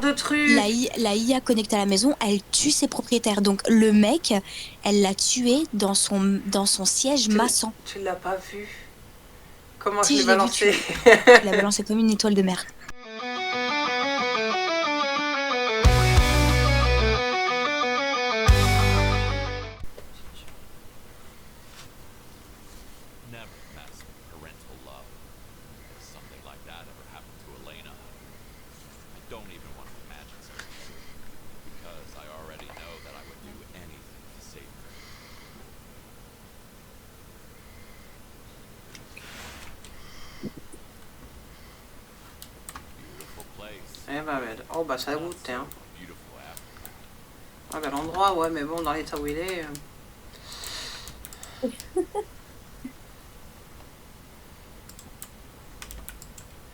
de trucs. La IA connectée à la maison, elle tue ses propriétaires. Donc le mec, elle l'a tué dans son siège maçon. Tu l'as pas vu? Comment je Si l'ai je l'ai vu, balancé? tu l'as balancé comme une étoile de mer. Never mess with parental love. If something like that ever happened to Elena, I don't even want to imagine such a thing, because I already know that I would do anything to save her. Beautiful place. Eh bah, oh bah ça Not goûte, so hein. beautiful after. Ah bah l'endroit, ouais, mais bon, dans l'état où il est...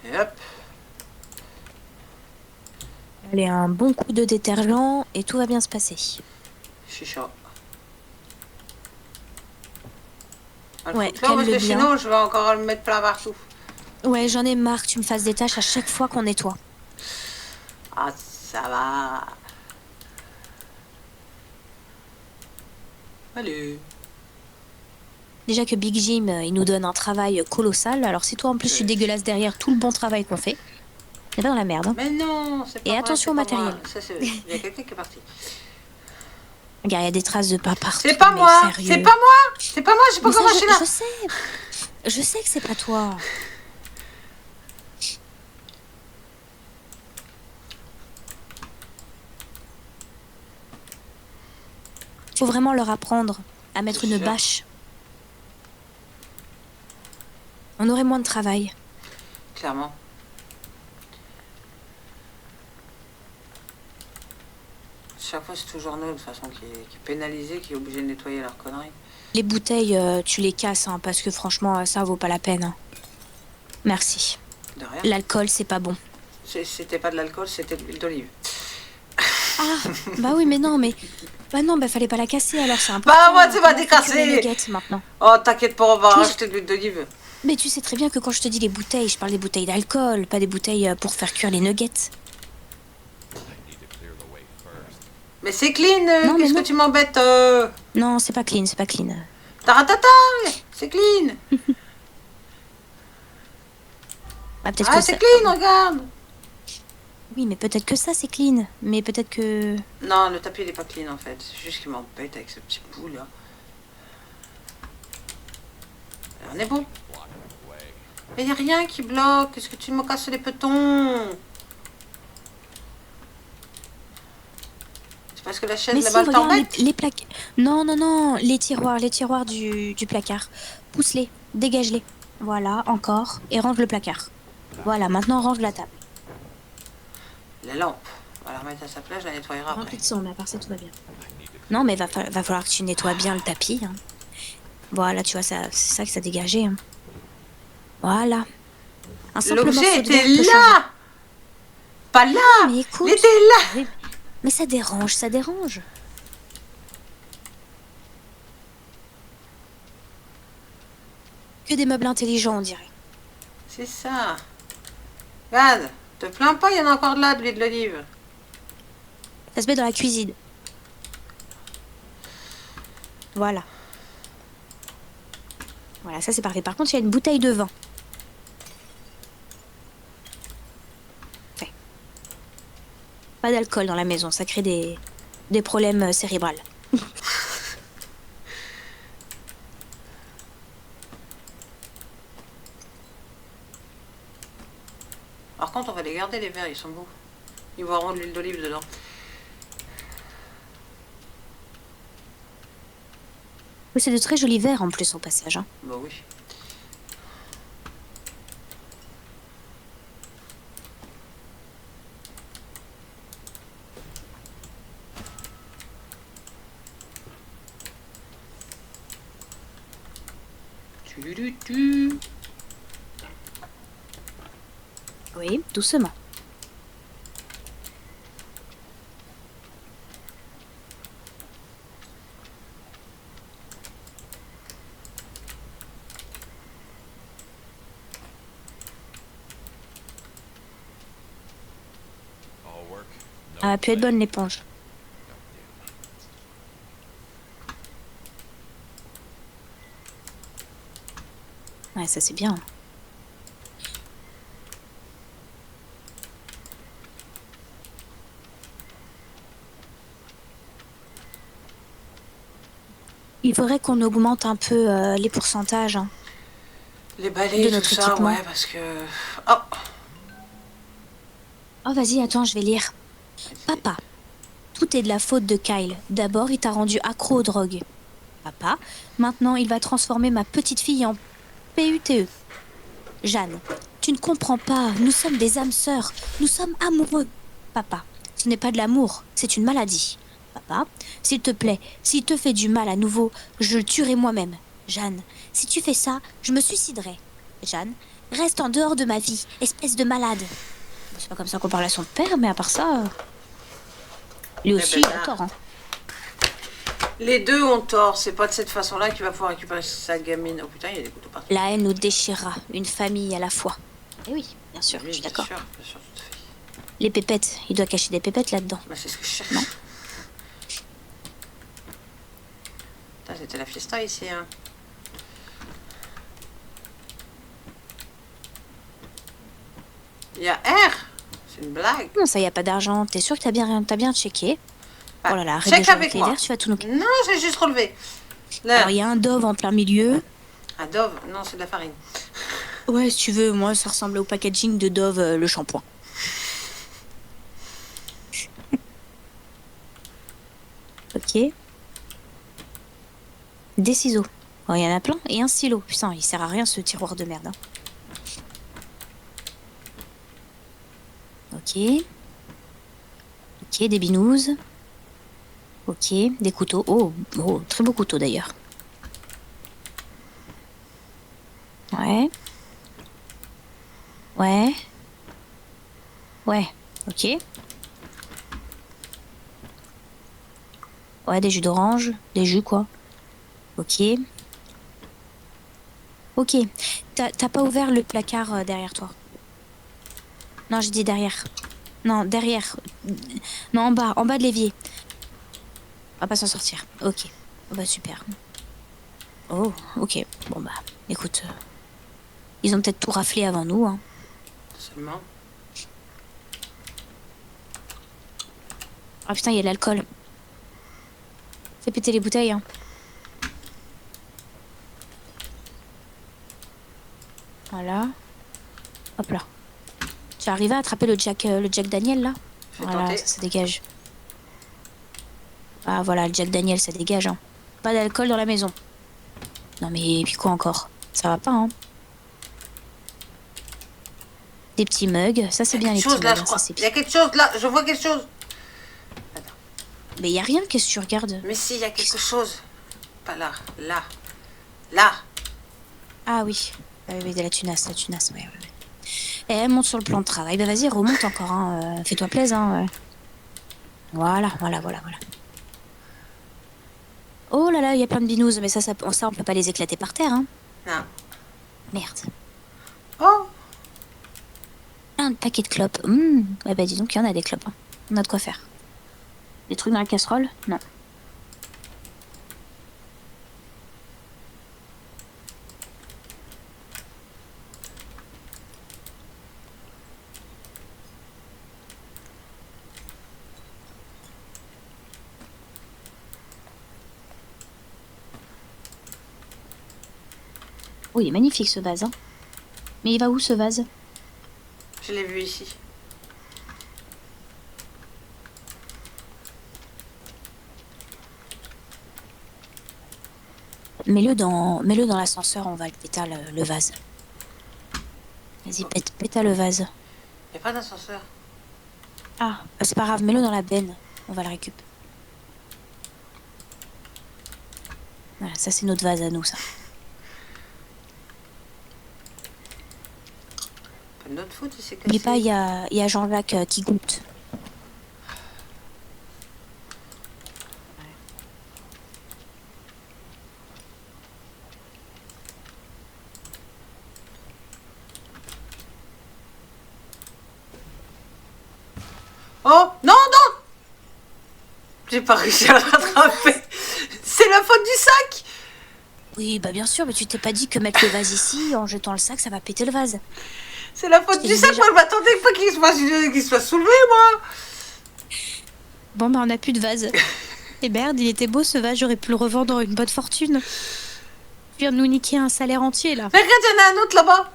Et hop. Allez, un bon coup de détergent et tout va bien se passer. Chicha. Ouais, Parce que cale-le bien. sinon, je vais encore le mettre plein partout. Ouais, j'en ai marre que tu me fasses des tâches à chaque fois qu'on nettoie. Ah, ça va. Allez. Déjà que Big Jim, il nous donne un travail colossal, alors si toi en plus tu dégueulasses derrière tout le bon travail qu'on fait, t'es pas dans la merde. Hein. Mais non, c'est pas Et vrai, attention au c'est pas moi. matériel. Ça, il y a quelqu'un qui est parti. Regarde, il y a des traces de pas partout. C'est pas mais moi, sérieux. c'est pas moi, c'est pas moi, j'ai pas Mais ça, encore marché là. je sais que c'est pas toi. Faut vraiment leur apprendre à mettre C'est une sûr. bâche. On aurait moins de travail. Clairement. Chaque fois, c'est toujours nous, de toute façon, qui est pénalisé, qui est obligé de nettoyer leurs conneries. Les bouteilles, tu les casses, hein, parce que franchement, ça vaut pas la peine. Hein. Merci. De rien. L'alcool, c'est pas bon. C'était pas de l'alcool, c'était de l'huile d'olive. Ah, bah oui, mais non, Bah non, bah fallait pas la casser, alors c'est important. Bah, moi, tu vas Comment on fait cuire les décasser. nuggets, maintenant. Oh, t'inquiète pas, on va Mais rajouter de l'huile d'olive. Mais tu sais très bien que quand je te dis les bouteilles, je parle des bouteilles d'alcool, pas des bouteilles pour faire cuire les nuggets. I need to clear the way first. Mais c'est clean, Non, mais qu'est-ce que non. tu m'embêtes Non, c'est pas clean, c'est pas clean. Taratata, c'est clean. Ah, peut-être Ah, que c'est ça... clean, regarde. Oui, mais peut-être que ça, c'est clean. Mais peut-être que... Non, le tapis, il est pas clean, en fait. C'est juste qu'il m'embête avec ce petit bout, là. On est bon. Blocking the way. Mais y a rien qui bloque. Est-ce que tu me casses les petons? C'est parce que la chaise Mais si, là-bas, elle regarde, t'embête? les plaques... Non, non, non, les tiroirs du placard. Pousse-les, dégage-les. Voilà, encore. Et range le placard. Voilà, maintenant range la table. La lampe. On va la remettre à sa place, je la nettoyerai après. Rempli de sang, mais à part ça, tout va bien. I need to Non, mais va falloir que tu nettoies bien le tapis. Hein. Voilà, tu vois, c'est ça que ça dégageait. Hein. Voilà. Un simple morceau L'objet de verre était peut changer. là. Pas là. Mais écoute... Il était là. Oui, mais ça dérange, ça dérange. Que des meubles intelligents, on dirait. C'est ça. Regarde, te plains pas, il y en a encore de là, de l'huile d'olive. Ça se met dans la cuisine. Voilà. Voilà, ça c'est parfait. Par contre, il y a une bouteille de vin. Ouais. Pas d'alcool dans la maison, ça crée des problèmes cérébrales. Par contre, on va les garder, les verres, ils sont beaux. Ils vont avoir de l'huile d'olive dedans. Oui, c'est de très jolis verres en plus au passage. Hein. Bah oui. Tu. Oui, doucement. all work. Elle a pu être bonne l'éponge. Ouais, ça c'est bien. Il faudrait qu'on augmente un peu les pourcentages hein, Les balais, de tout notre ça, équipement. ouais, parce que... Oh, Oh, vas-y, attends, je vais lire. Papa, tout est de la faute de Kyle. D'abord, il t'a rendu accro aux drogues. Papa, maintenant, il va transformer ma petite fille en PUTE. Jeanne, tu ne comprends pas. Nous sommes des âmes sœurs. Nous sommes amoureux. Papa, ce n'est pas de l'amour, c'est une maladie. Papa, s'il te plaît, s'il te fait du mal à nouveau, je le tuerai moi-même. Jeanne, si tu fais ça, je me suiciderai. Jeanne, reste en dehors de ma vie, espèce de malade. C'est pas comme ça qu'on parle à son père, mais à part ça... Lui aussi, il a tort. Hein. les deux ont tort. C'est pas de cette façon-là qu'il va pouvoir récupérer sa gamine. Oh putain, il y a des couteaux partout. La haine nous déchirera, une famille à la fois. Eh oui, bien sûr, Oui, je suis bien d'accord. sûr, tout à fait. Les pépettes, il doit cacher des pépettes là-dedans. Bah, c'est ce que je cherche. Non. Putain, c'était la fiesta ici, hein. Il y a R. C'est une blague. Non, ça y a pas d'argent. T'es sûr que t'as bien checké? Bah, Oh là là, arrête check de jouer avec les moi. verres, tu vas tout nous... Non, j'ai juste relevé. Là. Alors, il y a un Dove en plein milieu. Un Dove. Non, c'est de la farine. Ouais, si tu veux, moi, ça ressemble au packaging de Dove, le shampoing. Ok. Des ciseaux. Oh, il y en a plein. Et un stylo. Putain, il sert à rien ce tiroir de merde. Hein. Ok. Ok, des binouses. Ok, des couteaux. Oh, oh très beau couteau d'ailleurs. Ouais. Ouais. Ouais, ok. Ouais, des jus d'orange. Des jus, quoi. Ok. Ok. T'as pas ouvert le placard derrière toi? Non, j'ai dit derrière. Non, derrière. Non, en bas de l'évier. On va pas s'en sortir. Ok. Oh, bah super. Oh, ok. Bon bah, écoute. Ils ont peut-être tout raflé avant nous, hein. Seulement. Ah putain, il y a de l'alcool. Fais péter les bouteilles, hein. Voilà. Hop là. Tu arrives à attraper le Jack Daniel, là? Fais Voilà, tenter. ça dégage. Ah voilà, le Jack Daniel, ça dégage, hein. Pas d'alcool dans la maison. Non mais, et puis quoi encore? Ça va pas, hein. Des petits mugs, ça c'est bien les petits mugs, là, je hein, crois. ça c'est Il y a bien. quelque chose là. Je vois quelque chose. Mais y a rien, qu'est-ce que tu regardes? Mais si, il y a quelque chose. Pas là. Là. Là. Ah oui. Oui, de la tunasse, ouais, ouais. Eh, monte sur le plan de travail. Bah vas-y, remonte encore, hein. Fais-toi plaisir, hein. Voilà. Oh là là, il y a plein de binouses, mais ça, on peut pas les éclater par terre, hein. Non. Merde. Oh. Un paquet de clopes. Ouais, bah dis donc, il y en a des clopes, hein. On a de quoi faire. Des trucs dans la casserole? Non. Oh, il est magnifique ce vase, hein. Mais il va où ce vase? Je l'ai vu ici. Mets-le dans l'ascenseur, on va le péter le vase. Vas-y, péta le vase. Il n'y a pas d'ascenseur. Ah, c'est pas grave, mets-le dans la benne. On va le récupérer. Voilà, ça c'est notre vase à nous, ça. Pas de notre faute, il s'est cassé. N'oublie pas, il y a Jean-Jacques qui goûte. Oh, non, non. J'ai pas réussi à le rattraper. C'est la faute du sac. Oui, bah bien sûr, mais tu t'es pas dit que mettre le vase ici, en jetant le sac, ça va péter le vase. C'est la faute du sac. déjà. Moi, je m'attendais pas qu'il soit soulevé, moi. Bon, bah on a plus de vase. Et merde, il était beau ce vase, j'aurais pu le revendre une bonne fortune. Tu viens de nous niquer un salaire entier, là. Mais regarde, il y en a un autre là-bas.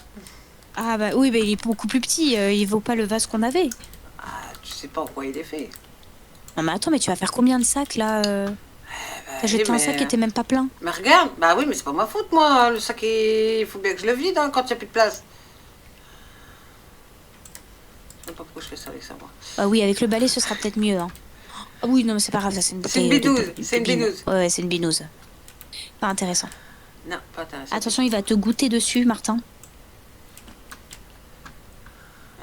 Ah bah oui, mais il est beaucoup plus petit, il vaut pas le vase qu'on avait. Ah, tu sais pas en quoi il est fait. Non mais attends, mais tu vas faire combien de sacs, là T'as jeté un sac qui était même pas plein. Mais regarde, bah oui, mais c'est pas ma faute, moi. Le sac, il faut bien que je le vide quand il n'y a plus de place. Je sais pas pourquoi je fais ça avec ça, moi. Ah oui, avec le balai, ce sera peut-être mieux. Hein. Ah oui, non, mais c'est pas grave, ça, c'est une C'est bouteille. une bidouze, c'est une bine. binouse. Ouais, c'est une binouse. Pas intéressant. Non, pas intéressant. Attention, il va te goûter dessus, Martin.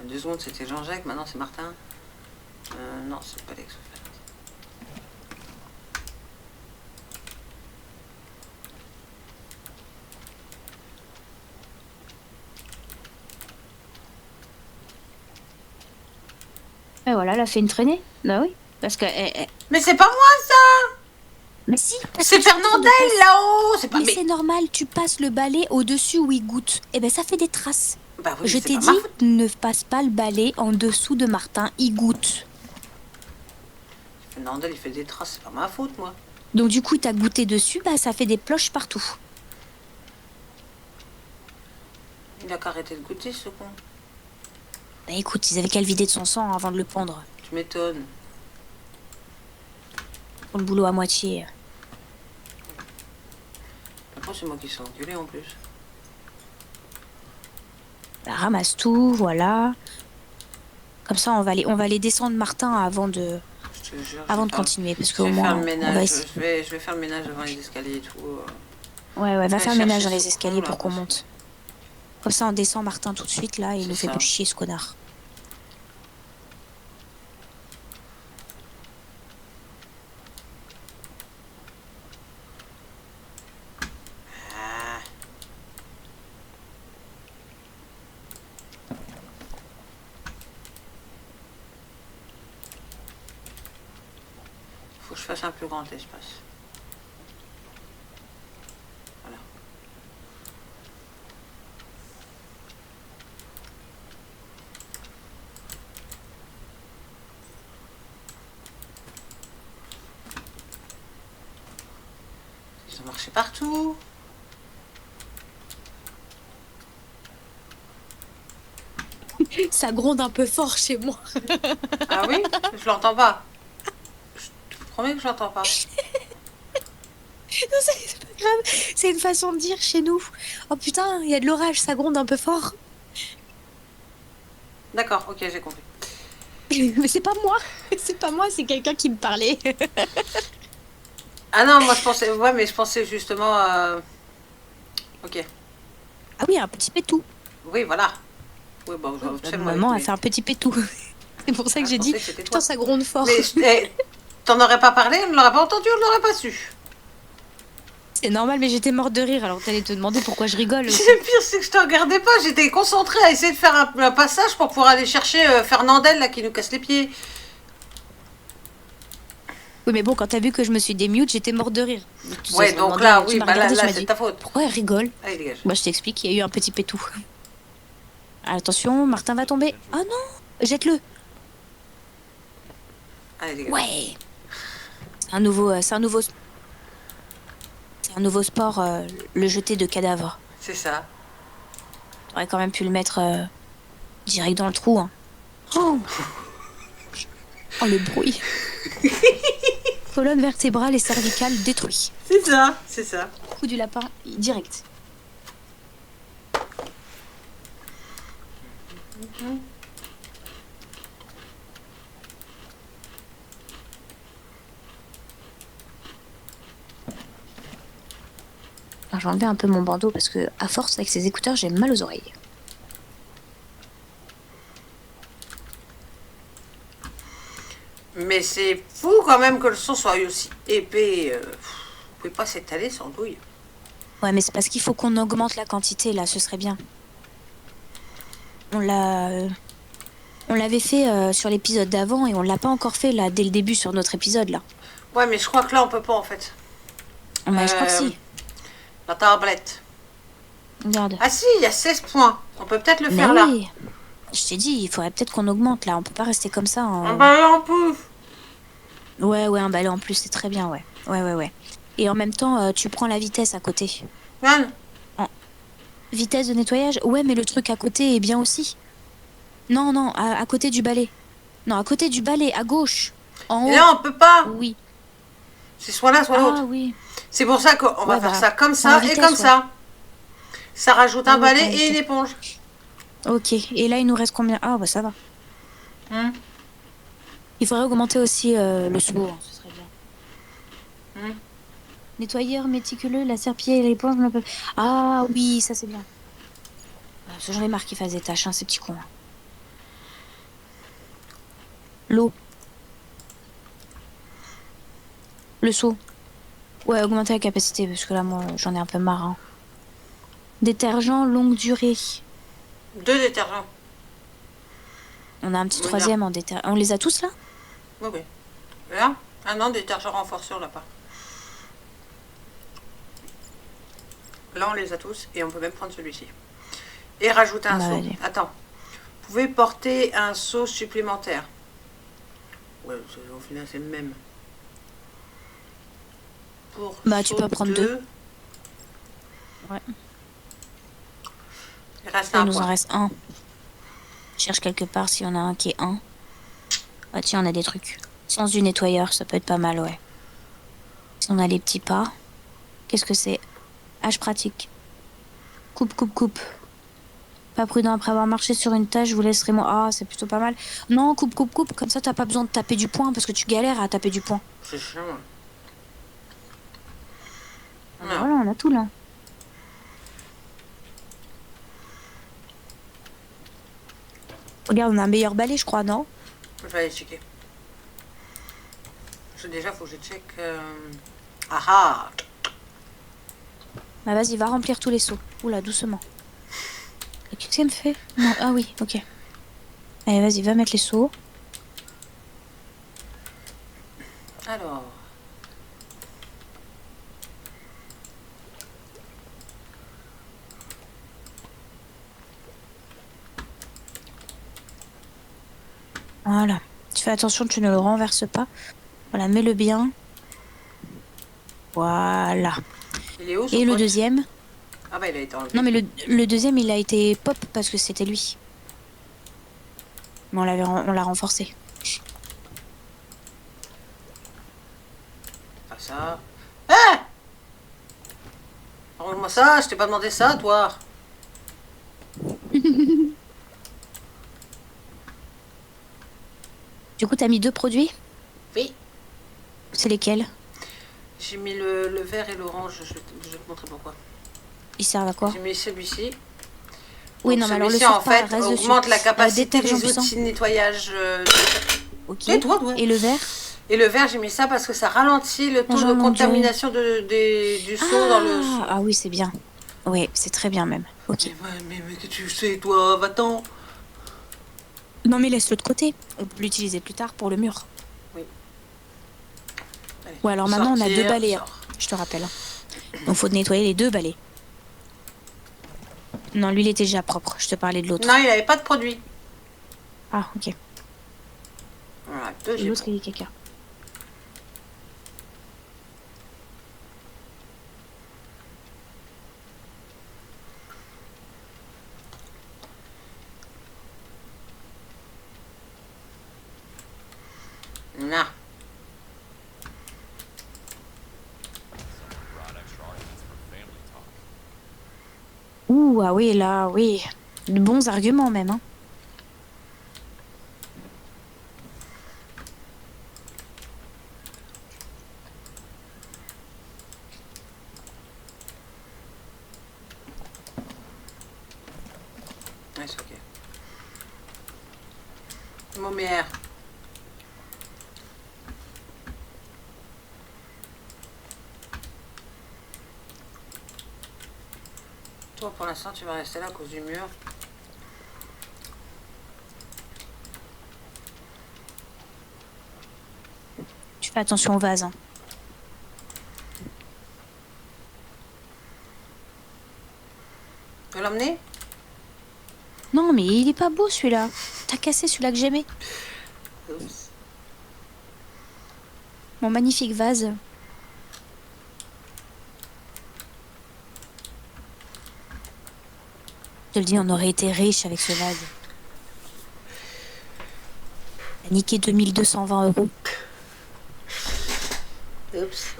Il y a 2 secondes, c'était Jean-Jacques, maintenant c'est Martin. Non, c'est pas l'ex. Et voilà, elle a fait une traînée. Bah oui, parce que... Mais c'est pas moi, ça. Mais si, parce C'est que tu as Fernandel, de passer- là-haut. C'est pas... Mais c'est normal, tu passes le balai au-dessus où il goûte. Et ben ça fait des traces. Bah oui, Je mais c'est t'ai pas dit, ma faute. ne passe pas le balai en dessous de Martin, il goûte. Fernandel, il fait des traces, c'est pas ma faute, moi. Donc du coup, t'as goûté dessus, bah ça fait des ploches partout. Il a qu'à arrêter de goûter, ce con. Bah écoute, ils avaient qu'à le vider de son sang avant de le pendre. Tu m'étonnes. Pour le boulot à moitié. Après, c'est moi qui suis engueulé, en plus. Bah, ramasse tout, voilà. Comme ça, on va aller descendre Martin avant de Je te jure. Je vais continuer, parce je qu'au vais moins, faire le on va ménage. essayer. Je vais faire le ménage devant les escaliers et tout. Ouais, va vais faire le ménage chercher dans les ce escaliers con, là, pour qu'on parce que- monte. Comme ça, on descend Martin tout de suite, là, et il C'est nous fait ça. plus chier, ce connard. Ah. Faut que je fasse un plus grand espace. Voilà. Ils ont marché partout. Ça gronde un peu fort chez moi. Ah oui? Je l'entends pas. Je te promets que je l'entends pas. Non, c'est pas grave, c'est une façon de dire chez nous. Oh putain, il y a de l'orage, ça gronde un peu fort. D'accord, ok, j'ai compris. Mais c'est pas moi, c'est quelqu'un qui me parlait. Ah non, moi je pensais, ouais, mais je pensais justement. Ok, Ah oui, un petit pétou. oui, voilà. Oui, bon, absolument. Maman a fait un petit pétou. C'est pour ça que Ah, j'ai je dit, pensais que c'était putain, toi. ça gronde fort. Mais t'en aurais pas parlé, on ne l'aurait pas entendu, on ne l'aurait pas su. C'est normal, mais j'étais morte de rire, alors t'allais te demander pourquoi je rigole. Le pire, c'est que je te regardais pas, j'étais concentrée à essayer de faire un passage pour pouvoir aller chercher Fernandel là qui nous casse les pieds. Oui, mais bon, quand t'as vu que je me suis démute, j'étais morte de rire. Ouais, Tu m'as donc demandé- là, tu oui, m'as bah là, regardé, tu m'as c'est dit, ta faute. pourquoi elle rigole? Allez, dégage. Moi, je t'explique, il y a eu un petit pétou. Attention, Martin va tomber. Oh non, jette-le. Allez, dégage. Ouais. C'est un nouveau sport, le jeter de cadavres. C'est ça. T'aurais quand même pu le mettre direct dans le trou. Hein. Oh, oh le bruit. Colonne vertébrale et cervicale détruit. C'est ça, c'est ça. Coup du lapin, direct. Alors, j'ai enlevé un peu mon bandeau parce que, à force, avec ces écouteurs, j'ai mal aux oreilles. Mais c'est fou quand même que le son soit aussi épais. Vous pouvez pas s'étaler sans douille. Ouais, mais c'est parce qu'il faut qu'on augmente la quantité, là, ce serait bien. On l'avait fait sur l'épisode d'avant et on l'a pas encore fait, là, dès le début sur notre épisode, là. Ouais, mais je crois que là, on peut pas, en fait. Mais je crois que si. La tablette. Regarde. Ah si, il y a 16 points. On peut peut-être le Mais faire là. oui. Je t'ai dit, il faudrait peut-être qu'on augmente là. On peut pas rester comme ça. Ah bah là, on peut. Ouais, un balai en plus, c'est très bien, ouais. Ouais. Et en même temps, tu prends la vitesse à côté. Yann, Vitesse de nettoyage? Ouais, mais le truc à côté est bien aussi. Non, à côté du balai. Non, à côté du balai, à gauche. En et haut. là, on peut pas. Oui. C'est soit l'un, soit l'autre. Ah oui. C'est pour ça qu'on va Ouais, faire bah, ça comme c'est en ça et vitesse, comme ouais. ça. Ça rajoute un Ah oui, balai t'as et invité. une éponge. Ok. Et là, il nous reste combien? Ah, bah ça va. Hum, Il faudrait augmenter aussi le secours, hein, ce serait bien. hum. Nettoyeur méticuleux, la serpillière et l'éponge ne peuvent... Ah oui, ça c'est bien. Parce que j'en ai marre qu'ils fassent des tâches, hein, ces petits cons. Hein. L'eau. Le seau. Ouais, augmenter la capacité, parce que là, moi, j'en ai un peu marre. Hein. Détergent longue durée. 2 détergents. On a un petit Oui, troisième en détergent. On les a tous là? Oui, oui. Là, un an détergent renforceur là-bas. Là, on les a tous et on peut même prendre celui-ci. Et rajouter un Bah, seau. allez. Attends. Vous pouvez porter un seau supplémentaire. Ouais, au final, c'est le même. Pour Bah, tu seau peux en prendre 2. Ouais. Il reste Là, un il nous en point. reste un. Je cherche quelque part s'il y en a un qui est 1. Ah tiens, on a des trucs. Sens du nettoyeur, ça peut être pas mal, ouais. Si on a les petits pas. Qu'est-ce que c'est? Hache pratique. Coupe. Pas prudent après avoir marché sur une tâche, je vous laisserai moi. Ah, c'est plutôt pas mal. Non, coupe. Comme ça, t'as pas besoin de taper du poing parce que tu galères à taper du poing. C'est chiant. Ah, bah voilà, on a tout là. Regarde, on a un meilleur balai, je crois, non? Je vais aller checker. Déjà, faut que je check. Ah ah. Bah vas-y, va remplir tous les seaux. Oula, doucement. Et qu'est-ce qu'elle me fait? Non, ah oui, ok. Allez, vas-y, va mettre les seaux. Alors. Voilà. Tu fais attention, tu ne le renverses pas. Voilà, mets-le bien. Voilà. Il est où son Et le pote? deuxième? Ah bah il a été enlevé. Non, mais le deuxième, il a été pop parce que c'était lui. Mais on l'a renforcé. Pas ça. Ah! Range-moi ça, je t'ai pas demandé ça, toi. Du coup, t'as mis 2 produits? Oui. C'est lesquels? J'ai mis le vert et l'orange, je vais te montrer pourquoi. Ils servent à quoi? J'ai mis celui-ci. Oui, Donc, non, mais alors le celui-ci, en sort pas, fait, reste augmente dessus. la capacité Détergent des puissant. outils de nettoyage. Ok. Et toi. Et le vert? Et le vert, j'ai mis ça parce que ça ralentit le taux Agent de longue contamination du seau dans le... Ah oui, c'est bien. Oui, c'est très bien même. Ok. Mais que tu sais, toi, va-t'en. Non, mais laisse-le de côté. On peut l'utiliser plus tard pour le mur. Oui. Allez, Ouais, alors maintenant, on a 2 sortir, balais, hein, sors. je te rappelle. Hein. Donc, faut nettoyer les 2 balais. Non, lui, il était déjà propre. Je te parlais de l'autre. Non, il avait pas de produit. Ah, ok. Voilà, Et deux, j'ai l'autre, il est caca. Non. Brought extra arguments for family talk. Ouh, ah oui, là, oui. De bons arguments, même. Hein. Ouais, c'est ok. Momère. Toi, pour l'instant, tu vas rester là à cause du mur. Fais attention au vase. Hein. Tu veux l'emmener? Non, mais il est pas beau celui-là. T'as cassé celui-là que j'aimais. Oups. Mon magnifique vase. Je te le dis, on aurait été riche avec ce vase. T'as niqué 2220 €. Oups.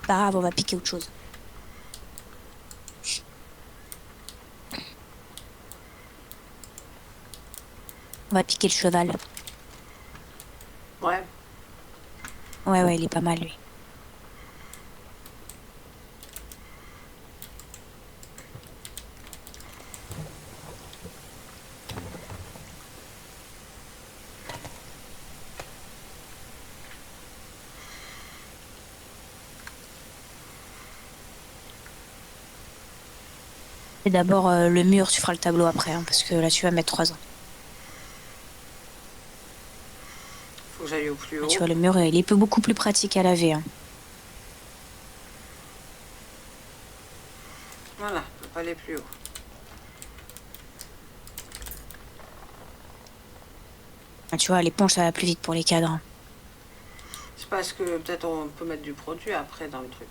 Pas grave, on va piquer autre chose. On va piquer le cheval. Ouais. Ouais, il est pas mal lui. Et d'abord le mur, tu feras le tableau après, hein, parce que là tu vas mettre 3 ans. Faut que j'aille au plus haut. Tu vois, le mur, il est beaucoup plus pratique à laver. Hein. Voilà, je peux pas aller plus haut. Ah, tu vois, l'éponge, ça va plus vite pour les cadres. Hein. C'est parce que peut-être on peut mettre du produit après dans le truc.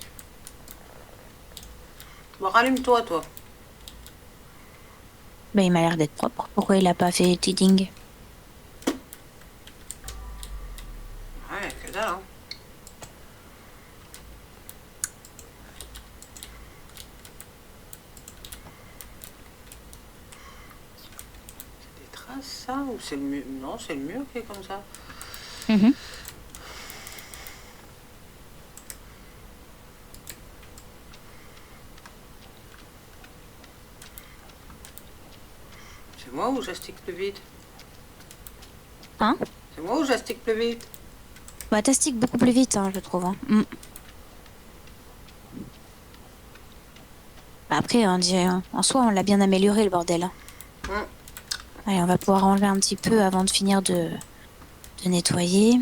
Bon, rallume-toi, toi. Bah, il m'a l'air d'être propre. Pourquoi il a pas fait teething? Ouais, que dalle, hein. C'est des traces, ça? Ou c'est le mur? Non, c'est le mur qui est comme ça. Mhm. C'est moi ou j'astique plus vite? Hein? C'est moi ou j'astique plus vite? Bah, t'astiques beaucoup plus vite, hein, je trouve. Hein. Mm. Bah, après, on dirait, hein, en soi, on l'a bien amélioré, le bordel. Hein. Hum. Allez, on va pouvoir enlever un petit peu avant de finir de nettoyer.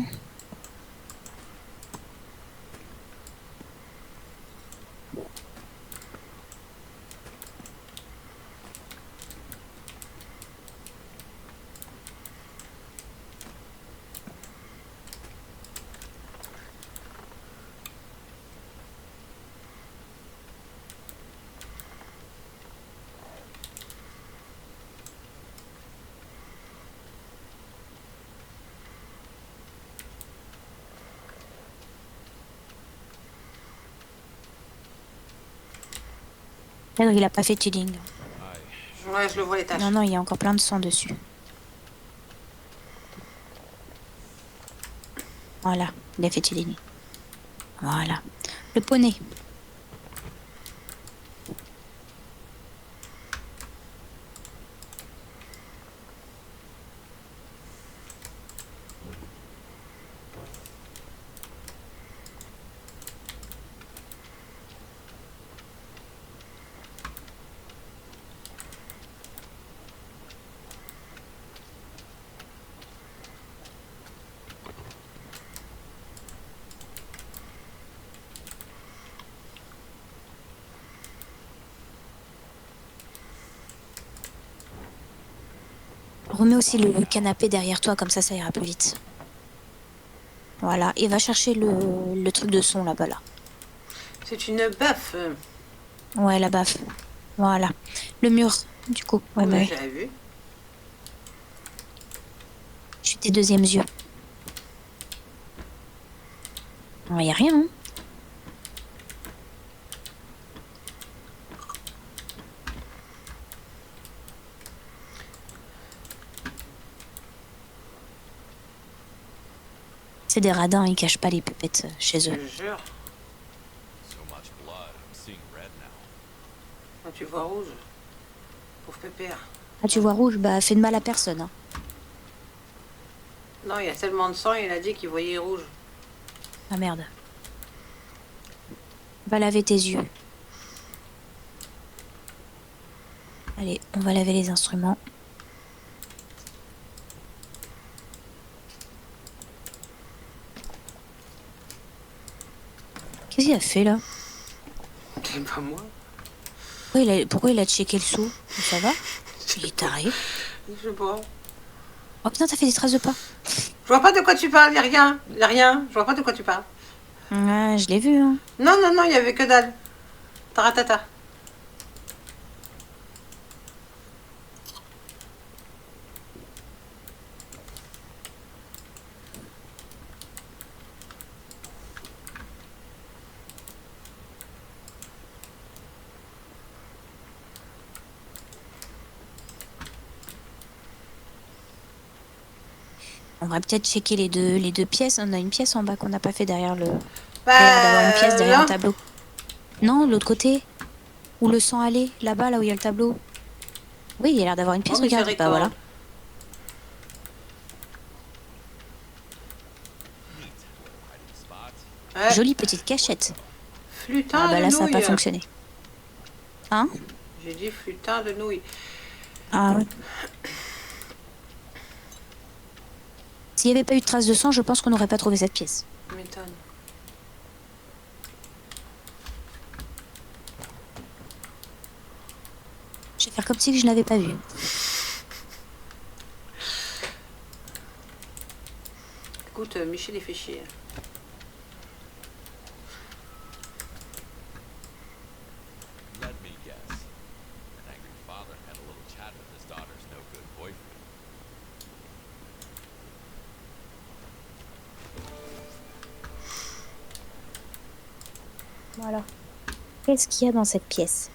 Pedro, il a pas fait teething. Ouais, je le vois les taches. Non, il y a encore plein de sang dessus. Voilà, il a fait teething. Voilà. Le poney. Remets aussi le canapé derrière toi, comme ça ira plus vite. Voilà, et va chercher le truc de son là-bas, là. C'est une baffe. Ouais, la baffe. Voilà. Le mur, du coup. Ouais, Ouais, ouais. j'avais vu. Je suis tes deuxièmes yeux. Il y a rien, hein. C'est des radins, ils cachent pas les pupettes chez Je eux. te jure. So much blood, I'm seeing red now. Quand tu vois rouge. Pauvre pépère. Ah, tu vois rouge, bah fais de mal à personne. Hein. Non, il y a tellement de sang, il a dit qu'il voyait rouge. Ah merde. Va laver tes yeux. Allez, on va laver les instruments. Qu'est-ce qu'il a fait là? C'est pas moi. Pourquoi il a checké le sou? Ça va? Il est taré. Je sais pas. Oh putain, t'as fait des traces de pas. Je vois pas de quoi tu parles, y a rien. Y a rien. Je vois pas de quoi tu parles. Ouais, je l'ai vu, hein. Non, non, non, il y avait que dalle. Taratata. On va peut-être checker les deux pièces. On a une pièce en bas qu'on n'a pas fait derrière le... Bah, Il a l'air d'avoir une pièce derrière là. un tableau. Non, de l'autre côté. Où le sang allait. Là-bas, là où il y a le tableau. Oui, il a l'air d'avoir une pièce. Oh, Regarde. Bah voilà. Neat little hiding spot. Ouais. Jolie petite cachette. Flutin Ah bah de là, ça n'a nouilles. pas fonctionné. Hein? J'ai dit flutin de nouilles. Ah ouais. S'il n'y avait pas eu de traces de sang, je pense qu'on n'aurait pas trouvé cette pièce. Tu m'étonnes. Je vais faire comme si je ne l'avais pas vu. Écoute, Michel, il fait chier. Let me guess. An angry father had a little chat with his daughter's no-good boyfriend. Voilà. Qu'est-ce qu'il y a dans cette pièce?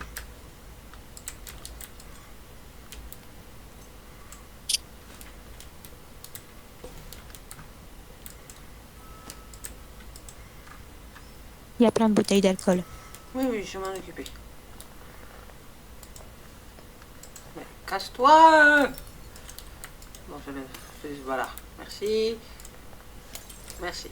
Il y a plein de bouteilles d'alcool. Oui, oui, je vais m'en occuper. Mais casse-toi! Bon, voilà. Merci. Merci.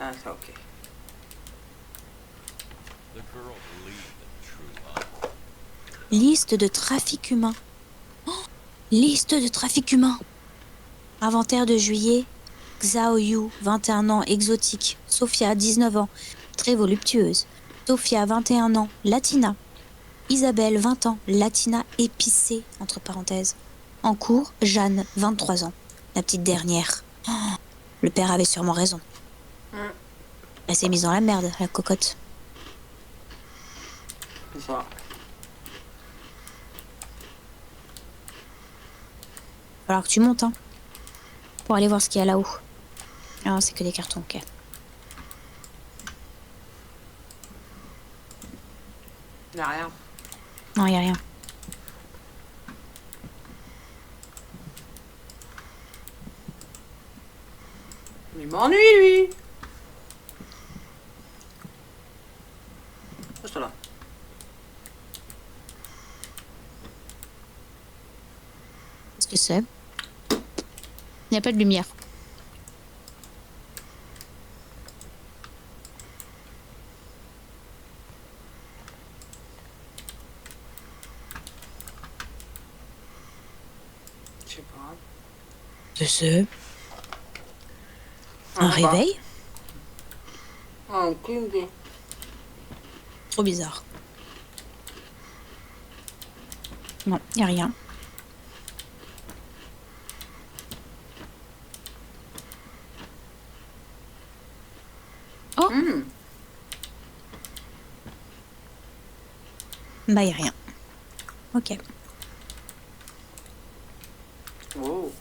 Ah, c'est ok. The girl believed in true love. Liste de trafic humain. Oh, liste de trafic humain. Inventaire de juillet. Xiao Yu, 21 ans, exotique. Sophia, 19 ans, très voluptueuse. Sophia, 21 ans, latina. Isabelle, 20 ans, latina épicée, entre parenthèses. En cours, Jeanne, 23 ans, la petite dernière. Oh, le père avait sûrement raison. Elle s'est mise dans la merde, la cocotte. C'est ça. Falloir que tu montes, hein, pour aller voir ce qu'il y a là-haut. Ah, c'est que des cartons, ok. Il n'y a rien. Non, y a rien. Il m'ennuie, lui. Reste là. Qu'est-ce que c'est? Il n'y a pas de lumière. Je sais pas. C'est un Ah, bah. réveil? Un cling. Trop bizarre. Non, y a rien. Oh, bah y a rien. Ok. Oh.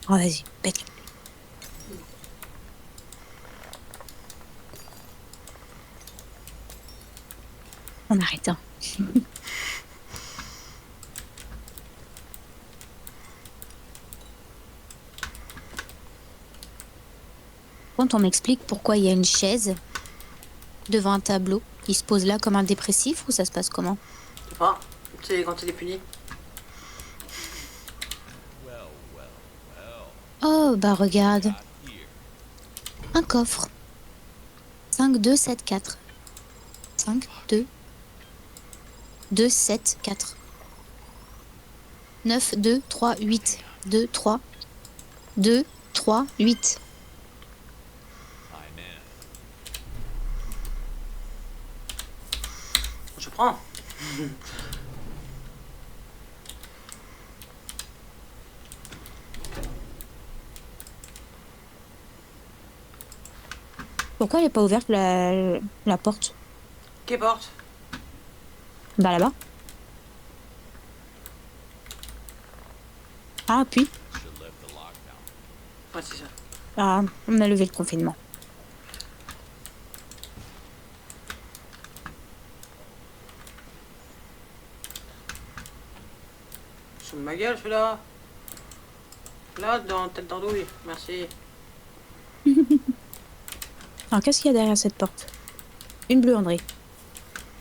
Oh, vas-y, pète. On arrête, hein. Quand on m'explique pourquoi il y a une chaise devant un tableau, il se pose là comme un dépressif ou ça se passe comment? Je sais pas. C'est quand il est puni. Well, well, well. Oh, bah regarde, Got here. un coffre. 5274. 5, 2, 2, 7, 4. 9, 2, 3, 8. 2, 3, 2, 3, 8. I'm in. Je prends. Pourquoi elle n'est pas ouverte la porte? Quelle porte? Bah là-bas. Ah, puis. Should lift the lockdown. Ouais, c'est ça. Ah, on a levé le confinement. Sous ma gueule, celui-là. Là, dans tête d'andouille. Merci. Alors, qu'est-ce qu'il y a derrière cette porte? Une buanderie.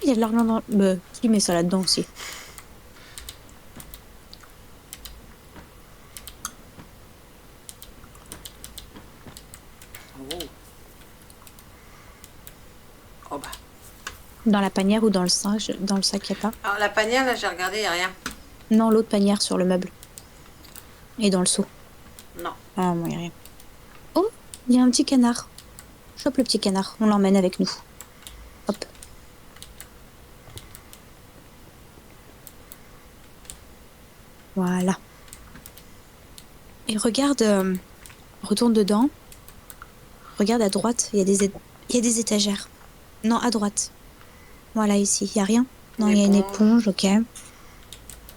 Il y a de l'argent dans... qui met ça là-dedans aussi? Oh. Oh bah. Dans la panière ou dans le sac, il n'y a pas? Alors, la panière, là, j'ai regardé, il n'y a rien. Non, l'autre panière sur le meuble. Et dans le seau. Non. Ah, bon, il n'y a rien. Oh, il y a un petit canard. Chope le petit canard, on l'emmène avec nous. Hop. Voilà. Et regarde, retourne dedans. Regarde à droite, il y a des étagères. Non, à droite. Voilà, ici, il n'y a rien. Non, il y a une éponge, ok.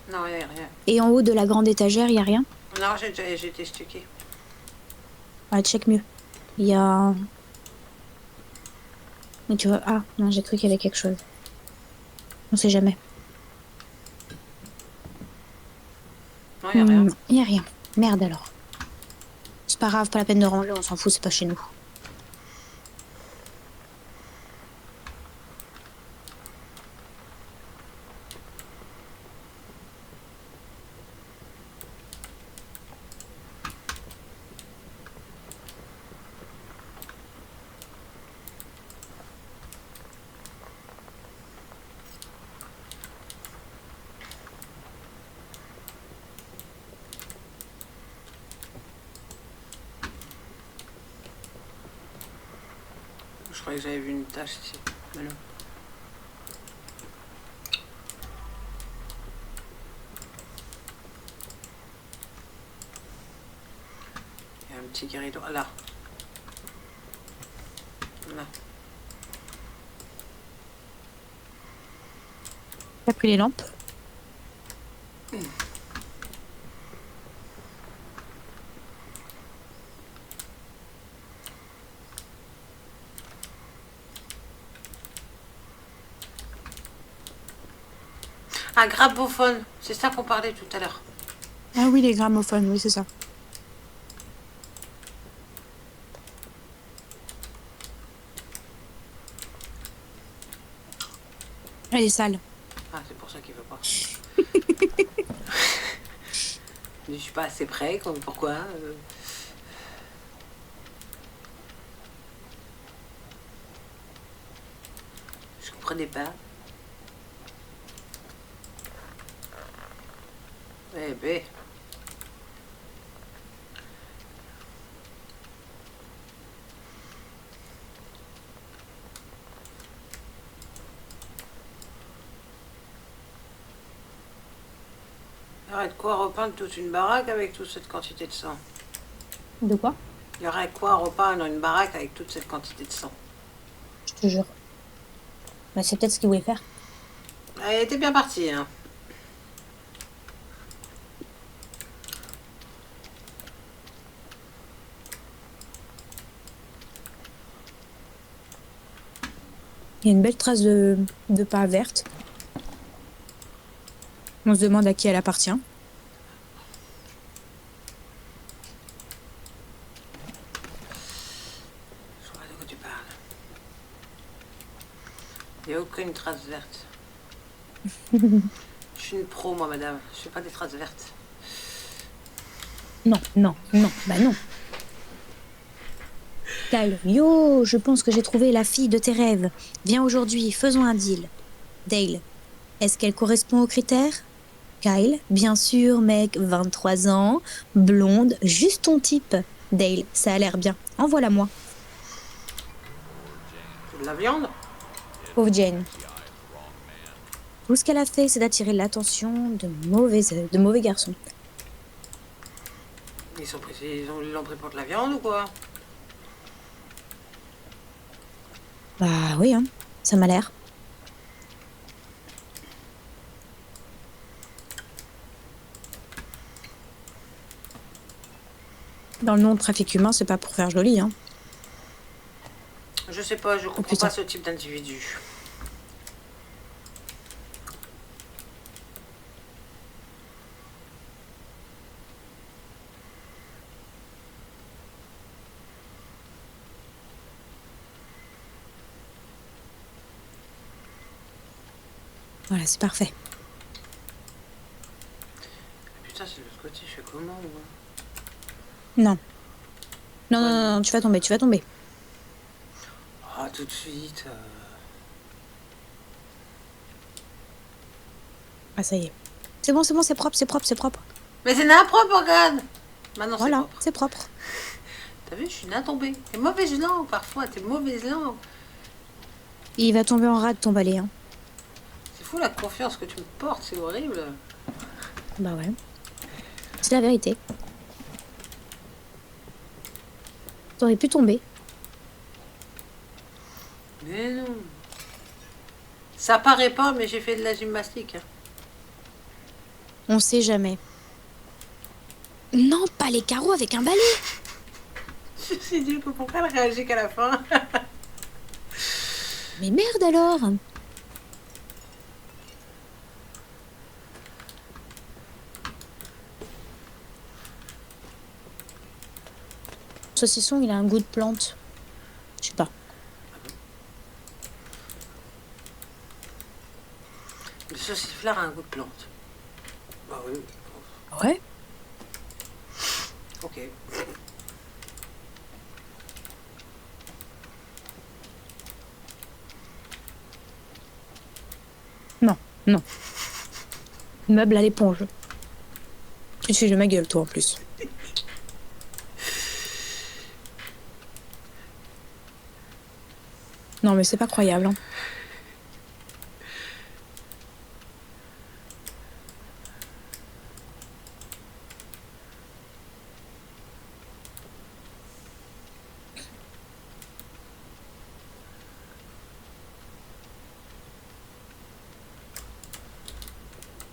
Non, il n'y a rien. Et en haut de la grande étagère, il n'y a rien. Non, j'ai été stocké. Ah, check mieux. Il y a... Mais tu vois... Ah, non, j'ai cru qu'il y avait quelque chose. On sait jamais. Non, il n'y a rien. Il n'y a rien. Merde alors. C'est pas grave, pas la peine de ranger, on s'en fout, c'est pas chez nous. Je croyais que j'avais vu une tache ici. Mais non. Il y a un petit guéridon. Ah, là. Là. T'as pris les lampes? Un gramophone. C'est ça qu'on parlait tout à l'heure. Ah oui, les gramophones, oui, c'est ça. Elle est sale. Ah, c'est pour ça qu'il veut pas. Je suis pas assez près, comme pourquoi Je comprenais pas. Eh ben. Il y aurait de quoi repeindre toute une baraque avec toute cette quantité de sang. De quoi? Il y aurait quoi repeindre une baraque avec toute cette quantité de sang. Je te jure. Bah, c'est peut-être ce qu'il voulait faire. Elle était bien partie, hein. Il y a une belle trace de pas verte. On se demande à qui elle appartient. Je vois de quoi tu parles. Il n'y a aucune trace verte. Je suis une pro, moi, madame. Je fais pas des traces vertes. Non, non, non, bah non. Kyle, yo, je pense que j'ai trouvé la fille de tes rêves. Viens aujourd'hui, faisons un deal. Dale, est-ce qu'elle correspond aux critères? Kyle, bien sûr, mec, 23 ans, blonde, juste ton type. Dale, ça a l'air bien. Envoie-la-moi. C'est de la viande. Pauvre Jane. Tout ce qu'elle a fait, c'est d'attirer l'attention de mauvais garçons. Ils l'ont pris pour de la viande ou quoi? Bah oui, hein, ça m'a l'air. Dans le nom de trafic humain, c'est pas pour faire joli, hein. Je sais pas, je comprends putain. pas ce type d'individu. Voilà, c'est parfait. Putain, c'est de l'autre côté, je fais comment moi? Non. Non, non, non, non, tu vas tomber, tu vas tomber. Ah, tout de suite. Ah, ça y est. C'est bon, c'est propre, c'est propre, c'est propre. Mais c'est n'importe, regarde. Maintenant, c'est Voilà, propre. c'est propre. T'as vu, je suis nain tombée. T'es mauvaise langue parfois, t'es mauvaise langue. Il va tomber en rade, ton balai, hein. C'est fou la confiance que tu me portes, c'est horrible. Bah ouais. C'est la vérité. T'aurais pu tomber. Mais non. Ça paraît pas, mais j'ai fait de la gymnastique. On sait jamais. Non, pas les carreaux avec un balai. Je me suis dit, pourquoi elle réagit qu'à la fin? Mais merde alors. Saucisson, il a un goût de plante. Je sais pas. Le sauciflard a un goût de plante. Bah oui. Ouais. Ok. Non, non. Meuble à l'éponge. Tu te fais de ma gueule, toi, en plus. Non, mais c'est pas croyable, hein.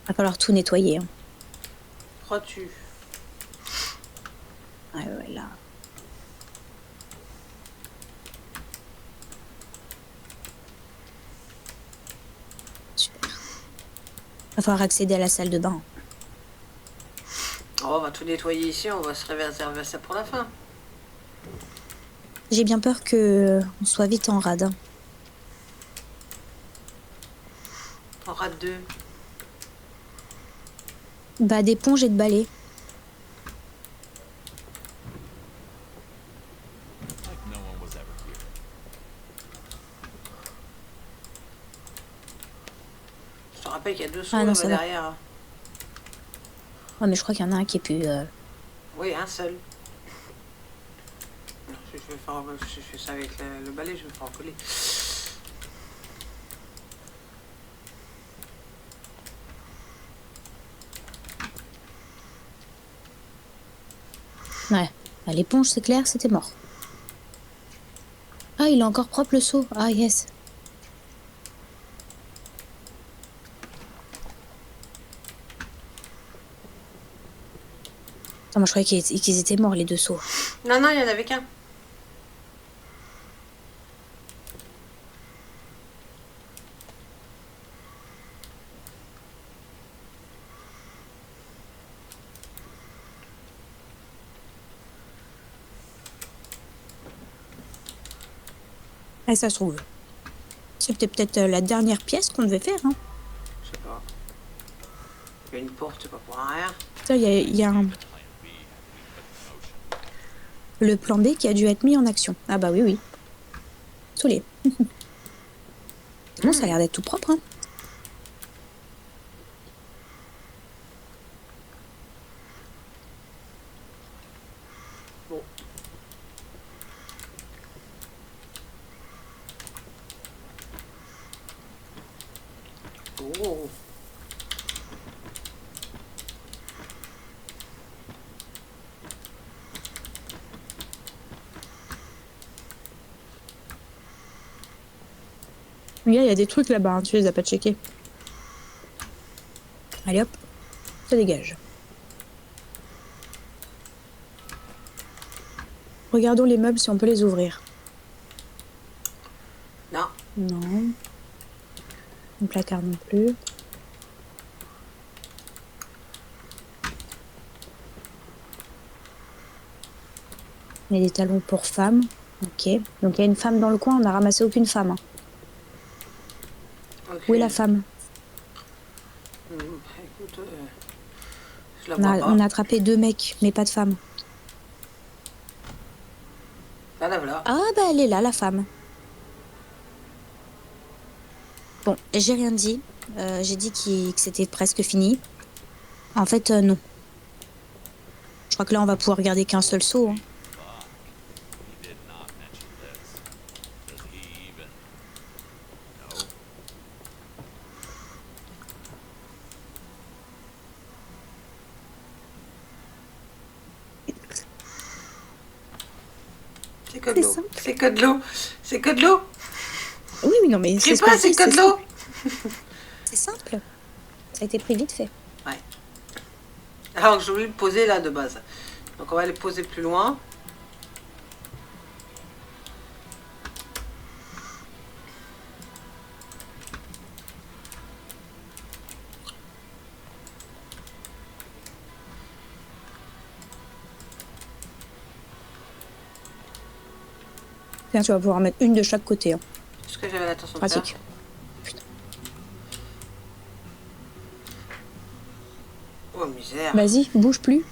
Va falloir tout nettoyer, hein. Crois-tu? Ouais, ouais, là. Super. Va falloir accéder à la salle de bain. Oh, on va tout nettoyer ici, on va se réserver ça pour la fin. J'ai bien peur que on soit vite en rade, hein. On rate deux. Bah, d'éponge et de balai. Like no one was ever here. Je te rappelle qu'il y a deux seaux Ah non, ça va. derrière. Ouais, mais je crois qu'il y en a un qui est plus... Oui, un seul. Je fais ça avec le balai, je vais faire en coller. Ouais. Bah, l'éponge, c'est clair, c'était mort. Ah, il est encore propre le seau. Ah, yes. Attends, moi, je croyais qu'ils étaient morts, les deux seaux. Non, non, il y en avait qu'un. Ah, ça se trouve. C'était peut-être la dernière pièce qu'on devait faire, hein. Je sais pas. Il y a une porte, c'est pas pour rien. Putain, il y a un... Plan B had to be put in motion. Le plan B qui a dû être mis en action. Ah bah oui, oui. Saoulé. Bon, ça a l'air d'être tout propre, hein. Bon. Oh. Regarde, il y a des trucs là-bas, hein, tu les as pas checkés. Allez hop, ça dégage. Regardons les meubles si on peut les ouvrir. Non. Non. Le placard non plus. Il y a des talons pour femmes. Ok. Donc il y a une femme dans le coin, on n'a ramassé aucune femme. Hein. Ok. Où est la femme? Écoute, je la vois pas. On a attrapé 2 mecs, mais pas de femme. Ah, là, voilà. Ah bah elle est là, la femme. Bon, j'ai rien dit. J'ai dit que c'était presque fini. En fait, non. Je crois que là, on va pouvoir regarder qu'un seul saut. Hein. He did not mention this. Does he even... No. C'est que de C'est l'eau. simple. C'est que de l'eau. C'est que de l'eau. Oui, oui, non, mais Je sais ce pas, que je c'est dis, que de l'eau. C'est simple. Ça a été pris vite fait. Alors que je voulais le poser là de base. Donc on va les poser plus loin. Tiens, tu vas pouvoir mettre une de chaque côté. Hein. C'est ce que j'avais l'intention de Pratique. faire. Oh misère. Vas-y, bouge plus.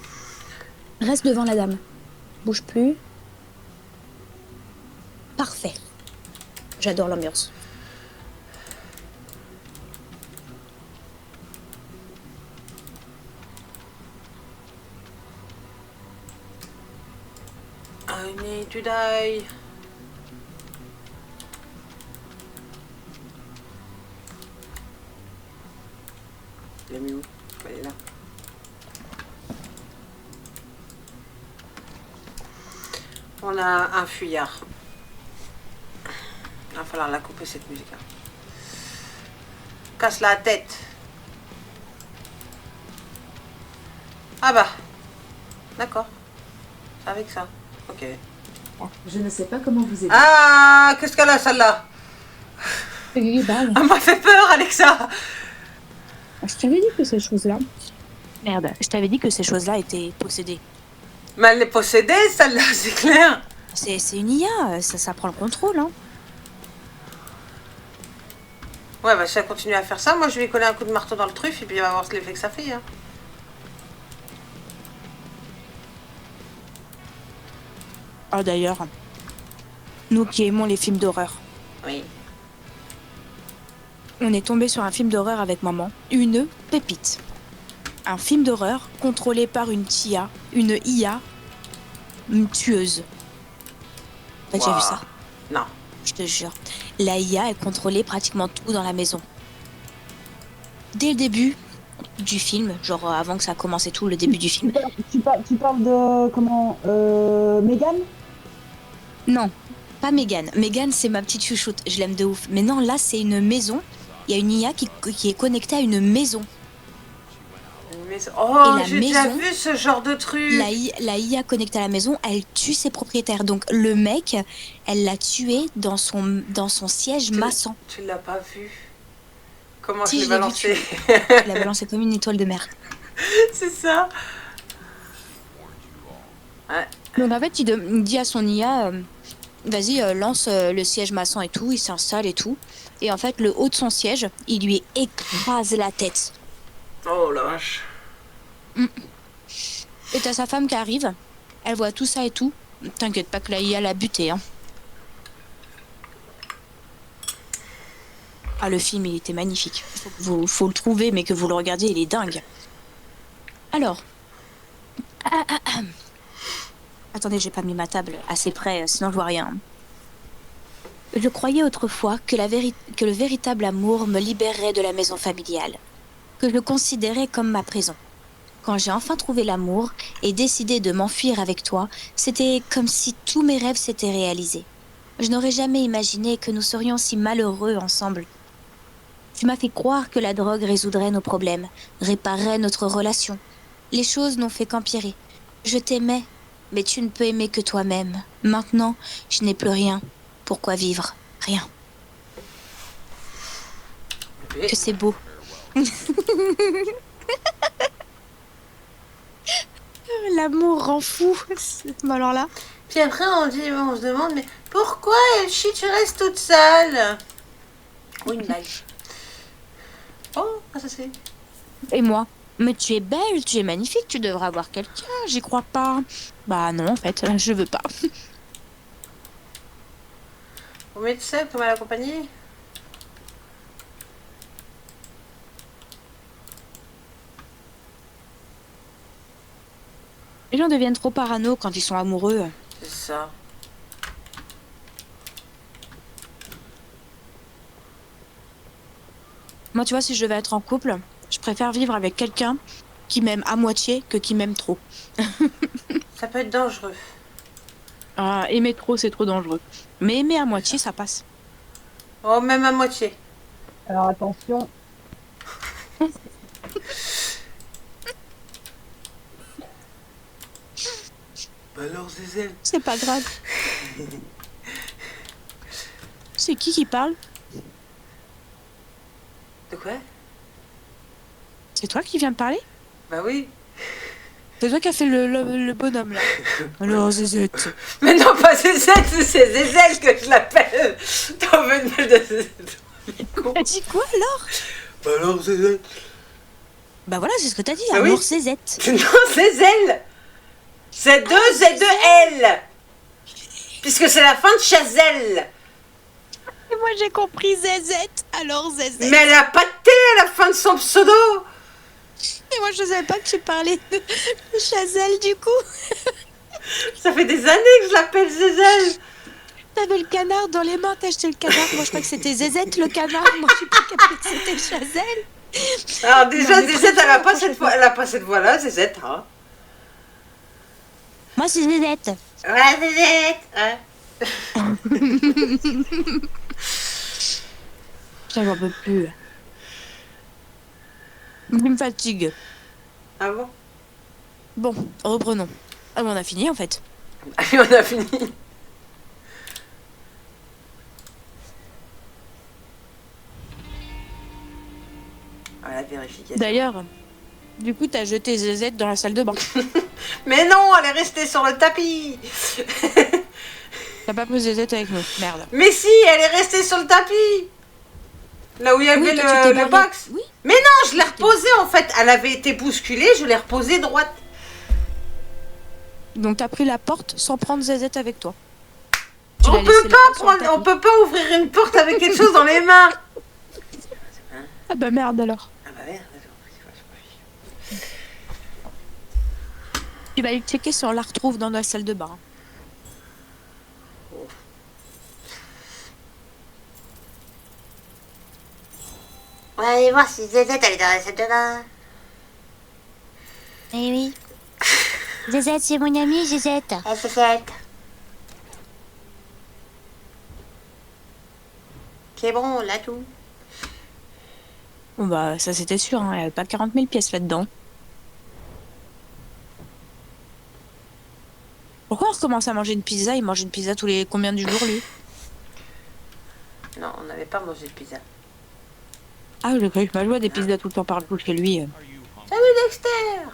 Reste devant la dame. Bouge plus. Parfait. J'adore l'ambiance. I need to die. Il est mis où? Elle est là. On a un fuyard. Il va falloir la couper cette musique. Casse la tête. Ah bah. D'accord. C'est avec ça. Ok. Je ne sais pas comment vous aider. Ah, qu'est-ce qu'elle a celle-là? Oui, bah, Elle m'a fait peur, Alexa. je t'avais dit que ces choses-là... Merde, je t'avais dit que ces choses-là étaient possédées. Mais elle est possédée, celle-là, c'est clair. C'est une IA, ça prend le contrôle, hein. Ouais, bah si elle continue à faire ça, moi je vais lui coller un coup de marteau dans le truffe et puis il va voir l'effet que ça fait. Hein. Ah d'ailleurs, nous qui aimons les films d'horreur, Oui. on est tombé sur un film d'horreur avec maman, une pépite. Un film d'horreur contrôlé par une IA, une tueuse. T'as déjà vu ça? Non. Je te jure. La IA, elle contrôlait pratiquement tout dans la maison. Dès le début du film, genre avant que ça commence et tout, le début du film. Tu parles de comment Megan? Non, pas Megan. Megan, c'est ma petite chouchoute, je l'aime de ouf. Mais non, là, c'est une maison. Il y a une IA qui est connectée à une maison. Oh, la j'ai déjà maison, vu ce genre de truc. La IA connectée à la maison, elle tue ses propriétaires. Donc le mec, elle l'a tué dans son siège maçon. Tu l'as pas vu? Comment Si, je l'ai je l'ai balancé? Elle l'a balancé comme une étoile de mer. C'est ça. Ouais. Donc en fait, il dit à son IA, vas-y, lance le siège maçon et tout, il s'installe et tout. Et en fait, le haut de son siège, il lui écrase la tête. Oh la vache. Et t'as sa femme qui arrive, elle voit tout ça et tout. T'inquiète pas que la IA l'a buté, hein. Ah, le film, il était magnifique. Faut le trouver, mais que vous le regardiez, il est dingue. Alors. Attendez, j'ai pas mis ma table assez près, sinon je vois rien. Je croyais autrefois que le véritable amour me libérerait de la maison familiale, que je considérais comme ma prison. Quand j'ai enfin trouvé l'amour et décidé de m'enfuir avec toi, c'était comme si tous mes rêves s'étaient réalisés. Je n'aurais jamais imaginé que nous serions si malheureux ensemble. Tu m'as fait croire que la drogue résoudrait nos problèmes, réparerait notre relation. Les choses n'ont fait qu'empirer. Je t'aimais, mais tu ne peux aimer que toi-même. Maintenant, je n'ai plus rien. Pourquoi vivre? Rien. Que c'est beau. L'amour rend fou. Alors là. Puis après, on se demande, mais pourquoi, Elchie, tu restes toute seule? Ou une blague. Oh, ça c'est... Et moi? Mais tu es belle, tu es magnifique, tu devrais avoir quelqu'un, j'y crois pas. Bah non, en fait, je veux pas. Vous mettez seule comme à la compagnie? Les gens deviennent trop parano quand ils sont amoureux. C'est ça. Moi, tu vois, si je devais être en couple, je préfère vivre avec quelqu'un qui m'aime à moitié que qui m'aime trop. Ça peut être dangereux. Ah, aimer trop, c'est trop dangereux. Mais aimer à moitié, ça passe. Oh, même à moitié. Alors attention. Alors, Zézelle. C'est pas grave. C'est qui parle? De quoi? C'est toi qui viens de parler? Bah oui. C'est toi qui as fait le bonhomme, là. Alors, Zézette. Mais non, pas Zézette, c'est Zézelle que je l'appelle. T'en veux une de Zézette? T'as dit quoi, alors? Bah alors, Zézette. Bah voilà, c'est ce que t'as dit, Ah amour oui. Zézette. Non, Zézelle. C'est deux Z2L. Puisque c'est la fin de Chazelle. Et moi, j'ai compris Zézette, alors Zézette. Mais elle a pas de T à la fin de son pseudo. Et moi, je savais pas que tu parlais de Chazelle, du coup. Ça fait des années que je l'appelle Zézelle. T'avais le canard dans les mains, t'as acheté le canard. Moi, je crois que c'était Zézette, le canard. Moi, je suis pas capable que c'était Chazelle. Alors déjà, Non, mais Zézette, elle a pas prochaine cette voix, elle a pas cette voix-là, Zézette, hein. Moi, c'est Zézette. Ouais, Zézette, ouais. J'en peux plus. Il me fatigue. Ah bon? Bon, reprenons. Ah bon, on a fini, en fait. Allez, on a fini. Voilà, vérification. D'ailleurs, du coup, t'as jeté Zézette dans la salle de bain. Mais non, elle est restée sur le tapis. T'as pas pris Zézette avec nous. Merde. Mais si, elle est restée sur le tapis. Là où il y avait Oui, toi, tu t'es le barré. box. Oui. Mais non, je l'ai reposée en fait. Elle avait été bousculée, je l'ai reposée droite. Donc, t'as pris la porte sans prendre Zézette avec toi. On peut pas ouvrir une porte avec quelque chose dans les mains. Ah bah merde alors. Ah bah merde. Tu vas aller checker si on la retrouve dans la salle de bain. On va aller voir si Zézette elle est dans la salle de bain. Eh oui. Zézette, c'est mon amie, Zézette. Ah, Zézette. C'est bon, on l'a tout. Bon bah ça c'était sûr, hein. Il n'y avait pas 40 000 pièces là-dedans. Pourquoi on recommence à manger une pizza? Il mange une pizza tous les combien du jour lui? Non, on n'avait pas mangé de pizza. Ah je croyais que je joué des pizzas tout le temps partout chez lui. Salut Dexter.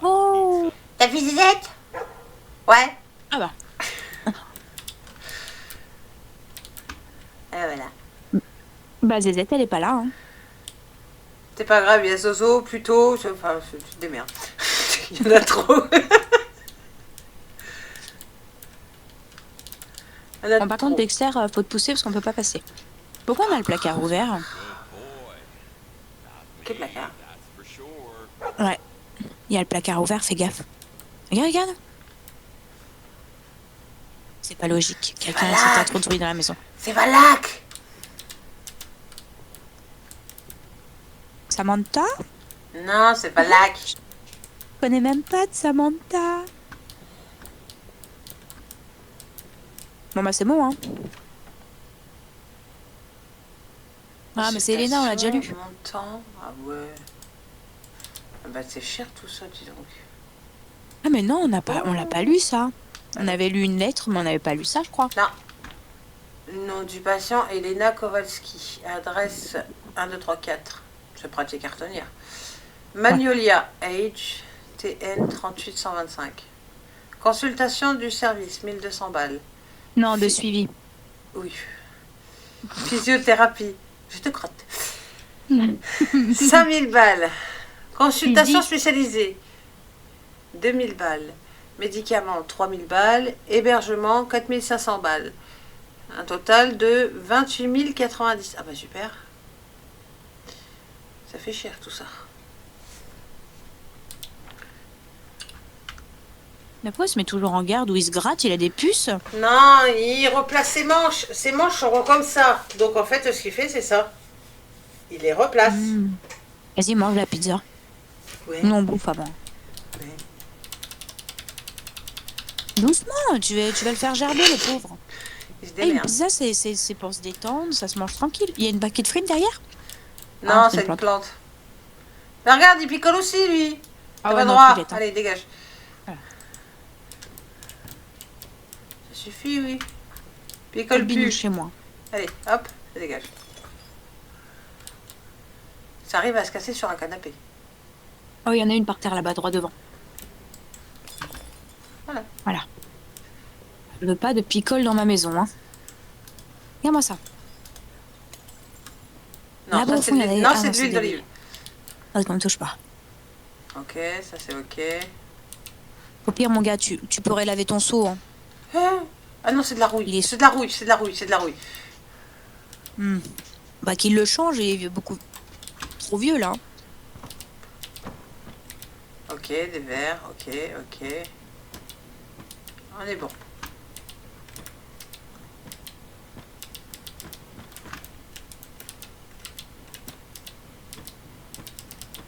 Oh. T'as vu Zézette? Ouais. Ah bah. Ah voilà. Bah Zézette elle est pas là. Hein. C'est pas grave, il y a Zozo plutôt. Enfin, tu te démerdes. Il y en a trop. On a Bon, par contre, trop. Dexter, faut te pousser parce qu'on peut pas passer. Pourquoi on a le placard ouvert? Good boy. Not Quel me, placard? that's for sure. Ouais. Il y a le placard ouvert, fais gaffe. Regarde, regarde. C'est pas logique. Quelqu'un Voilà. s'est introduit dans la maison. C'est Valak. Samantha? Non, c'est Valak. Je connais même pas de Samantha. Bon, bah c'est bon, hein. Ah, mais c'est Elena, on l'a déjà lu. Montant. Ah ouais. Ah bah c'est cher tout ça, dis donc. Ah, mais non, on l'a pas lu, ça. On avait lu une lettre, mais on n'avait pas lu ça, je crois. Non. Nom du patient, Elena Kowalski. Adresse 1, 2, 3, 4. C'est pratique cartonnière. Magnolia, age, TN 38125. Consultation du service, 1200 balles. Non, de suivi. Oui. Physiothérapie, je te crotte. 5000 balles. Consultation Physique. spécialisée, 2000 balles. Médicaments, 3000 balles. Hébergement, 4500 balles. Un total de 28 090. Ah bah super. Ça fait cher tout ça. Mais pourquoi il se met toujours en garde ou il se gratte, il a des puces? Non, il replace ses manches. Ses manches sont comme ça. Donc en fait, ce qu'il fait, c'est ça. Il les replace. Vas-y, mange la pizza. Ouais. Non, on bouffe avant. Ouais. Doucement, tu vas le faire gerber, le pauvre. Il se Eh, une démerde. pizza, c'est pour se détendre, ça se mange tranquille. Il y a une baquette de frites derrière? Non, Ah, c'est une plante. Mais regarde, il picole aussi, lui. T'as Ah pas ouais, non, droit. tu l'éteins. Allez, dégage. Voilà. Ça suffit, oui. Colle Picole bignou plus. chez moi. Allez, hop, ça dégage. Ça arrive à se casser sur un canapé. Oh, il y en a une par terre là-bas, droit devant. Voilà. Voilà. Je veux pas de picole dans ma maison, hein. Regarde-moi ça. Non, Là-bas, ça, au c'est fond, de il y en l'huile. a- Non, ah, c'est non, de c'est l'huile de d'olive. Vas-y, qu'on me touche pas. Ok, ça c'est ok. Au pire, mon gars, tu pourrais laver ton seau, hein. Ah non, c'est de la Il rouille. est- C'est de la rouille, c'est de la rouille, c'est de la rouille. Bah, qu'il le change, il est beaucoup trop vieux, là. Ok, des verres, ok, ok. On est bon.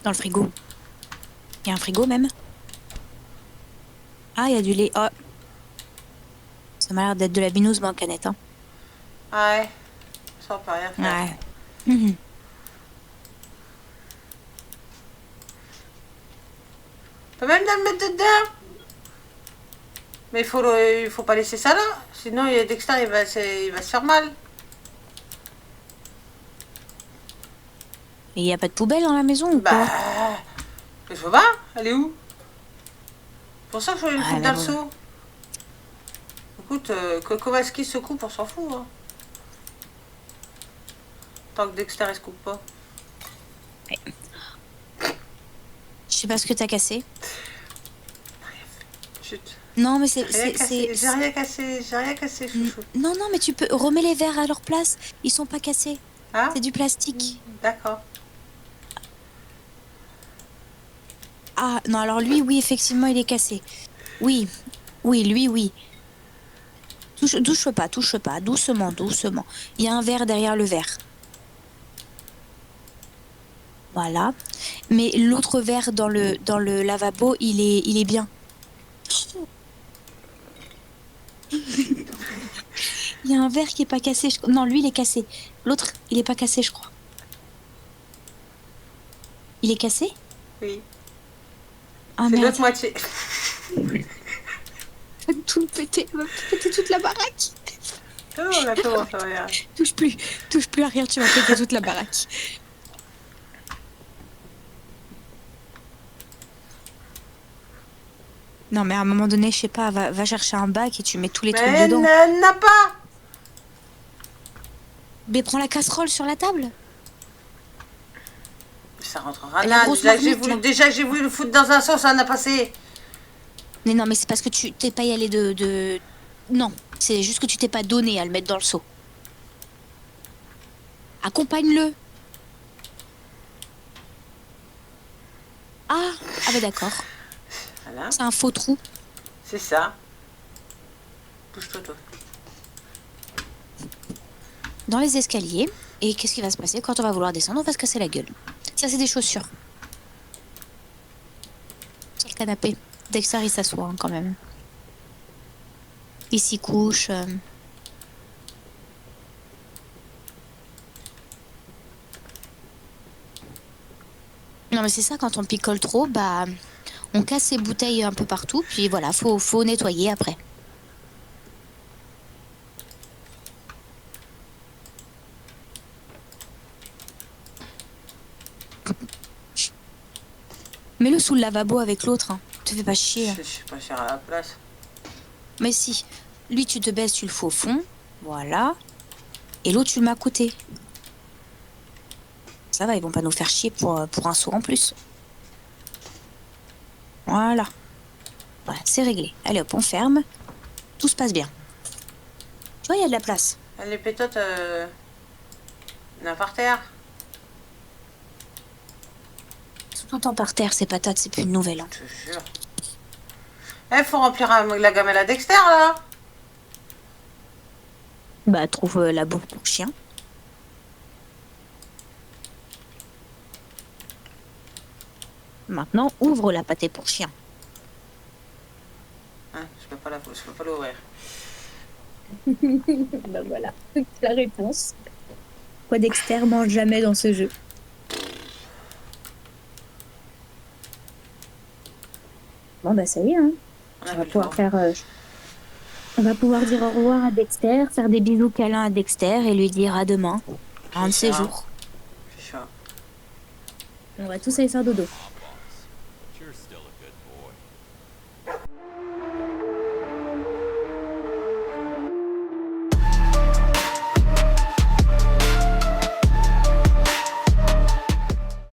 Dans le frigo. Il y a un frigo, même. Ah, il y a du lait. Oh. Ça m'a l'air d'être de la binouse, mais en canette, hein. Ouais. Ça, on peut rien faire. Ouais. Mhm. On peut même la mettre dedans. Mais il faut pas laisser ça là. Sinon, Dexter, il va se faire mal. Et il n'y a pas de poubelle dans la maison ou Bah. quoi? Il faut voir. Elle est où? C'est pour ça que je voulais le Ah, foutre là, dans le voilà. seau. Écoute, que Kowalski se coupe, on s'en fout. Hein. Tant que Dexter, il se coupe pas. Je sais pas ce que t'as cassé. Chut. Non, mais c'est... Rien cassé, j'ai rien cassé, chouchou. Non, non, mais tu peux... Remets les verres à leur place. Ils sont pas cassés. Hein? C'est du plastique. D'accord. Ah, non, alors lui, oui, effectivement, il est cassé. Oui, oui, lui, oui. Touche pas, doucement, doucement. Il y a un verre derrière le verre. Voilà. Mais l'autre verre dans le lavabo, il est bien. Il y a un verre qui est pas cassé. Non, lui, il est cassé. L'autre, il est pas cassé, je crois. Il est cassé? Oui. Ah, C'est merde. l'autre moitié. Tout le péter, il va péter toute la baraque. Oh, on a commencé, regarde. Touche plus à rien, tu vas péter toute la baraque. Non, mais à un moment donné, je sais pas, va chercher un bac et tu mets tous les trucs Mais dedans. elle n'a pas. Mais prends la casserole sur la table. Ça rentrera La là. grosse Déjà marmite, que j'ai voulu le foutre dans un sauce, ça en a passé. Mais non, mais c'est parce que tu t'es pas y allé de... Non, C'est juste que tu t'es pas donné à le mettre dans le seau. Accompagne-le. Ah bah d'accord. Voilà. C'est un faux trou. C'est ça. Bouge-toi, toi. Dans les escaliers. Et qu'est-ce qui va se passer quand on va vouloir descendre? On va se casser la gueule. Ça, c'est des chaussures. Sur le canapé. Dexter, il s'assoit hein, quand même. Il s'y couche. Non, mais c'est ça, quand on picole trop, bah, on casse ses bouteilles un peu partout. Puis voilà, faut nettoyer après. Mets-le sous le lavabo avec l'autre. Hein. Te fais pas chier. Hein. Je suis pas cher à la place. Mais si, lui tu te baisses, tu le fous au fond, voilà. Et l'autre tu le mets à côté. Ça va, ils vont pas nous faire chier pour un seau en plus. Voilà. Voilà, c'est réglé. Allez hop, on ferme. Tout se passe bien. Tu vois, il y a de la place. Les pétotes, par terre. Tout le temps par terre, ces patates, c'est plus une nouvelle. Hein. Je te jure. Faut remplir la gamelle à Dexter, là. Bah, trouve la bourre pour chien. Maintenant, ouvre la pâtée pour chien. Hein, je peux pas l'ouvrir. Bah voilà, la réponse. Quoi, Dexter mange jamais dans ce jeu. Bon bah ça y est, hein. On va pouvoir faire... On va pouvoir dire au revoir à Dexter, faire des bisous câlins à Dexter et lui dire à demain, un de ces jours. C'est chaud. On va tous aller faire dodo. Boss, but you're still a good boy.